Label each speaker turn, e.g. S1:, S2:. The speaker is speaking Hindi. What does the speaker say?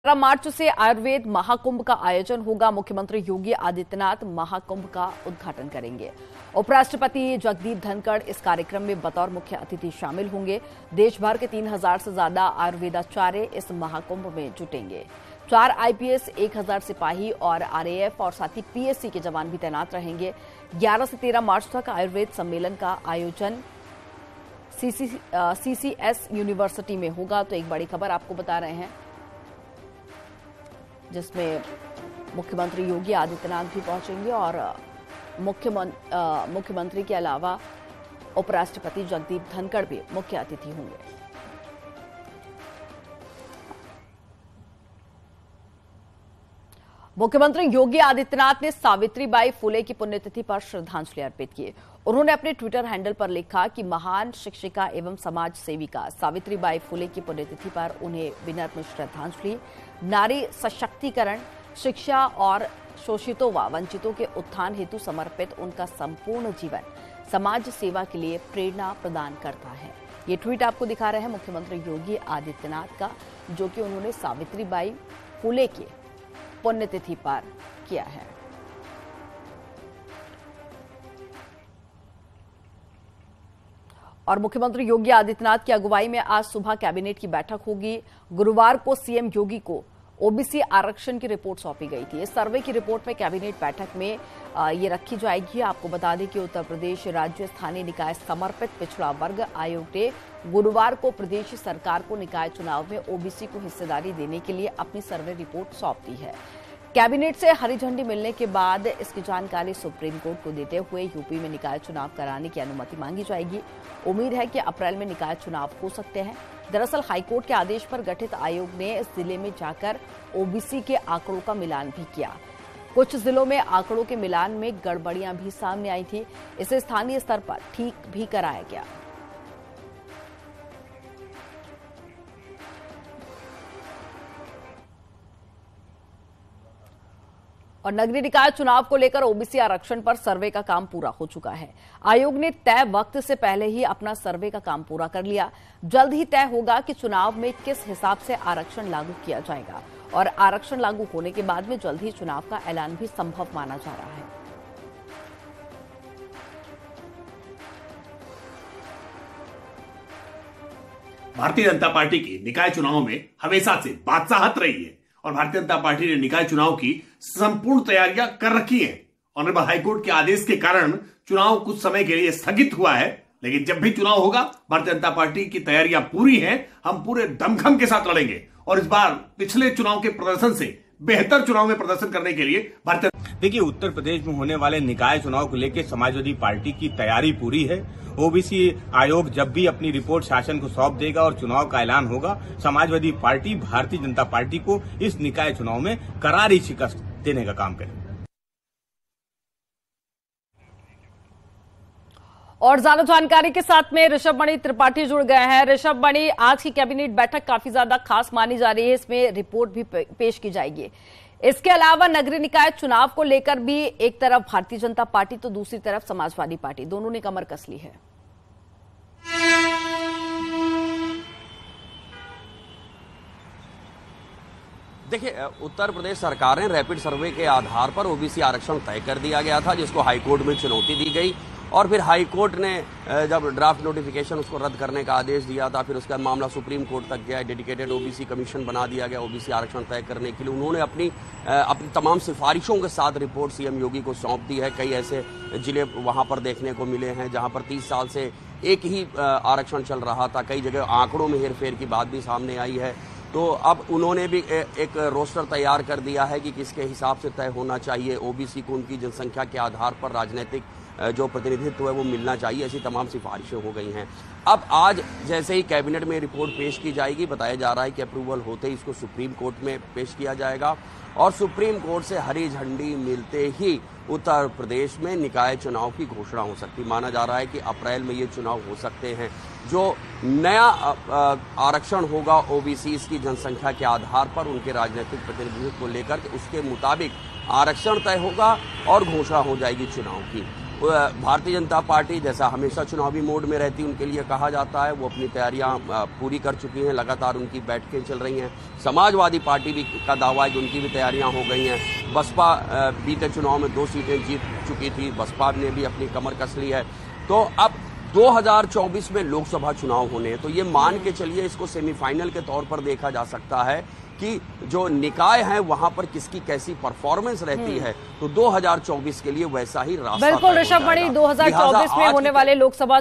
S1: मार्च से आयुर्वेद महाकुंभ का आयोजन होगा। मुख्यमंत्री योगी आदित्यनाथ महाकुंभ का उद्घाटन करेंगे। उपराष्ट्रपति जगदीप धनखड़ इस कार्यक्रम में बतौर मुख्य अतिथि शामिल होंगे। देश भर के 3000 से ज्यादा आयुर्वेदाचार्य इस महाकुंभ में जुटेंगे। 4 आईपीएस, 1000 सिपाही और आरएएफ और साथ ही पीएससी के जवान भी तैनात रहेंगे। 11 से 13 मार्च तक आयुर्वेद सम्मेलन का आयोजन सीसीएस यूनिवर्सिटी में होगा। तो एक बड़ी खबर आपको बता रहे हैं, जिसमें मुख्यमंत्री योगी आदित्यनाथ भी पहुंचेंगे और मुख्यमंत्री के अलावा उपराष्ट्रपति जगदीप धनखड़ भी मुख्य अतिथि होंगे। मुख्यमंत्री योगी आदित्यनाथ ने सावित्रीबाई फुले की पुण्यतिथि पर श्रद्धांजलि अर्पित की। उन्होंने अपने ट्विटर हैंडल पर लिखा कि महान शिक्षिका एवं समाज सेविका सावित्रीबाई फुले की पुण्यतिथि पर उन्हें विनम्र श्रद्धांजलि। नारी सशक्तिकरण, शिक्षा और शोषितों व वंचितों के उत्थान हेतु समर्पित उनका संपूर्ण जीवन समाज सेवा के लिए प्रेरणा प्रदान करता है। ये ट्वीट आपको दिखा रहे हैं मुख्यमंत्री योगी आदित्यनाथ का, जो कि उन्होंने सावित्रीबाई फुले की पुण्यतिथि पर किया है। और मुख्यमंत्री योगी आदित्यनाथ की अगुवाई में आज सुबह कैबिनेट की बैठक होगी। गुरुवार को सीएम योगी को ओबीसी आरक्षण की रिपोर्ट सौंपी गई थी। इस सर्वे की रिपोर्ट में कैबिनेट बैठक में ये रखी जाएगी। आपको बता दें कि उत्तर प्रदेश राज्य स्थानीय निकाय समर्पित पिछड़ा वर्ग आयोग ने गुरुवार को प्रदेश सरकार को निकाय चुनाव में ओबीसी को हिस्सेदारी देने के लिए अपनी सर्वे रिपोर्ट सौंप दी है। कैबिनेट से हरी झंडी मिलने के बाद इसकी जानकारी सुप्रीम कोर्ट को देते हुए यूपी में निकाय चुनाव कराने की अनुमति मांगी जाएगी। उम्मीद है कि अप्रैल में निकाय चुनाव हो सकते हैं। दरअसल हाईकोर्ट के आदेश पर गठित आयोग ने इस जिले में जाकर ओबीसी के आंकड़ों का मिलान भी किया। कुछ जिलों में आंकड़ों के मिलान में गड़बड़ियां भी सामने आई थी। इसे स्थानीय स्तर पर ठीक भी कराया गया। और नगरीय निकाय चुनाव को लेकर ओबीसी आरक्षण पर सर्वे का काम पूरा हो चुका है। आयोग ने तय वक्त से पहले ही अपना सर्वे का काम पूरा कर लिया। जल्द ही तय होगा कि चुनाव में किस हिसाब से आरक्षण लागू किया जाएगा और आरक्षण लागू होने के बाद में जल्द ही चुनाव का ऐलान भी संभव माना जा रहा है।
S2: भारतीय जनता पार्टी की निकाय चुनाव में हमेशा से बादशाहत रही है और भारतीय जनता पार्टी ने निकाय चुनाव की संपूर्ण तैयारियां कर रखी है। ऑनरेबल हाईकोर्ट के आदेश के कारण चुनाव कुछ समय के लिए स्थगित हुआ है, लेकिन जब भी चुनाव होगा भारतीय जनता पार्टी की तैयारियां पूरी हैं। हम पूरे दमखम के साथ लड़ेंगे और इस बार पिछले चुनाव के प्रदर्शन से बेहतर चुनाव में प्रदर्शन करने के लिए भारतीय
S3: देखिए, उत्तर प्रदेश में होने वाले निकाय चुनाव को लेकर समाजवादी पार्टी की तैयारी पूरी है। ओबीसी आयोग जब भी अपनी रिपोर्ट शासन को सौंप देगा और चुनाव का ऐलान होगा, समाजवादी पार्टी भारतीय जनता पार्टी को इस निकाय चुनाव में करारी शिकस्त देने का काम करेगी।
S1: और ज्यादा जानकारी के साथ में ऋषभमणि त्रिपाठी जुड़ गए हैं। ऋषभमणि, आज की कैबिनेट बैठक काफी ज्यादा खास मानी जा रही है। इसमें रिपोर्ट भी पेश की जाएगी। इसके अलावा नगरीय निकाय चुनाव को लेकर भी एक तरफ भारतीय जनता पार्टी तो दूसरी तरफ समाजवादी पार्टी, दोनों ने कमर कस ली है।
S4: देखिए, उत्तर प्रदेश सरकार ने रैपिड सर्वे के आधार पर ओबीसी आरक्षण तय कर दिया गया था, जिसको हाईकोर्ट में चुनौती दी गई और फिर हाईकोर्ट ने जब ड्राफ्ट नोटिफिकेशन उसको रद्द करने का आदेश दिया था, फिर उसका मामला सुप्रीम कोर्ट तक गया। डेडिकेटेड ओबीसी कमीशन बना दिया गया ओबीसी आरक्षण तय करने के लिए। उन्होंने अपनी तमाम सिफारिशों के साथ रिपोर्ट सीएम योगी को सौंप दी है। कई ऐसे जिले वहां पर देखने को मिले हैं जहां पर 30 साल से एक ही आरक्षण चल रहा था। कई जगह आंकड़ों में हेरफेर की बात भी सामने आई है। तो अब उन्होंने भी एक रोस्टर तैयार कर दिया है कि किसके हिसाब से तय होना चाहिए। ओबीसी को उनकी जनसंख्या के आधार पर राजनीतिक जो प्रतिनिधित्व है वो मिलना चाहिए। ऐसी तमाम सिफारिशें हो गई हैं। अब आज जैसे ही कैबिनेट में रिपोर्ट पेश की जाएगी, बताया जा रहा है कि अप्रूवल होते ही इसको सुप्रीम कोर्ट में पेश किया जाएगा और सुप्रीम कोर्ट से हरी झंडी मिलते ही उत्तर प्रदेश में निकाय चुनाव की घोषणा हो सकती। माना जा रहा है कि अप्रैल में ये चुनाव हो सकते हैं। जो नया आरक्षण होगा ओबीसी की जनसंख्या के आधार पर उनके राजनीतिक प्रतिनिधित्व को लेकर, उसके मुताबिक आरक्षण तय होगा और घोषणा हो जाएगी चुनाव की। भारतीय जनता पार्टी जैसा हमेशा चुनावी मोड में रहती है, उनके लिए कहा जाता है, वो अपनी तैयारियां पूरी कर चुकी हैं, लगातार उनकी बैठकें चल रही हैं। समाजवादी पार्टी भी का दावा है कि उनकी भी तैयारियां हो गई हैं। बसपा बीते चुनाव में 2 सीटें जीत चुकी थी, बसपा ने भी अपनी कमर कस ली है। तो अब 2024 में लोकसभा चुनाव होने हैं, तो ये मान के चलिए इसको सेमीफाइनल के तौर पर देखा जा सकता है कि जो निकाय है वहां पर किसकी कैसी परफॉर्मेंस रहती है। तो 2024 के लिए वैसा ही रास्ता
S1: बिल्कुल ऋषभ मणि, 2024 में होने वाले लोकसभा